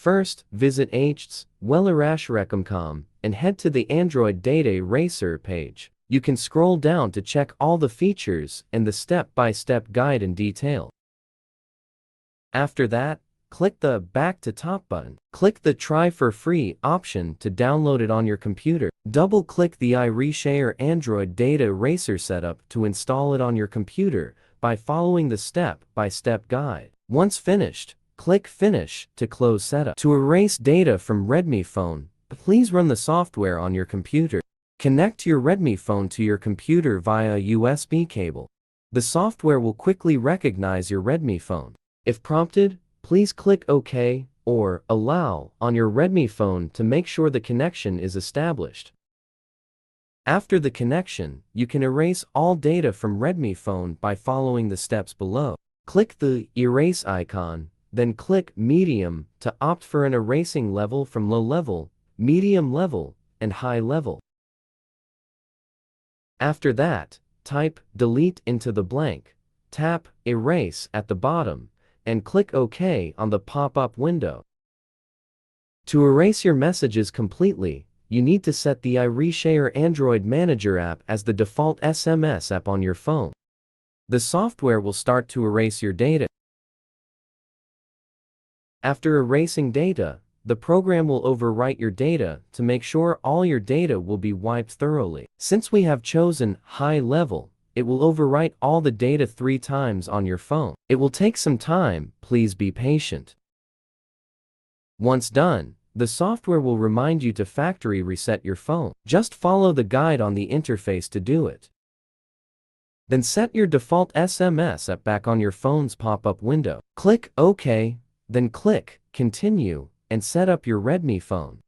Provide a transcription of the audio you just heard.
First, visit iReaShare.com and head to the Android Data Eraser page. You can scroll down to check all the features and the step-by-step guide in detail. After that, click the Back to Top button. Click the Try for Free option to download it on your computer. Double-click the iReaShare Android Data Eraser setup to install it on your computer by following the step-by-step guide. Once finished, click Finish to close setup. To erase data from Redmi phone, please run the software on your computer. Connect your Redmi phone to your computer via USB cable. The software will quickly recognize your Redmi phone. If prompted, please click OK or Allow on your Redmi phone to make sure the connection is established. After the connection, you can erase all data from Redmi phone by following the steps below. Click the Erase icon, then click Medium to opt for an erasing level from low level, medium level, and high level. After that, type Delete into the blank, tap Erase at the bottom, and click OK on the pop-up window. To erase your messages completely, you need to set the iReaShare Android Manager app as the default SMS app on your phone. The software will start to erase your data. After erasing data, the program will overwrite your data to make sure all your data will be wiped thoroughly. Since we have chosen high level, it will overwrite all the data 3 times on your phone. It will take some time, please be patient. Once done, the software will remind you to factory reset your phone. Just follow the guide on the interface to do it. Then set your default SMS app back on your phone's pop-up window. Click OK, then click Continue, and set up your Redmi phone.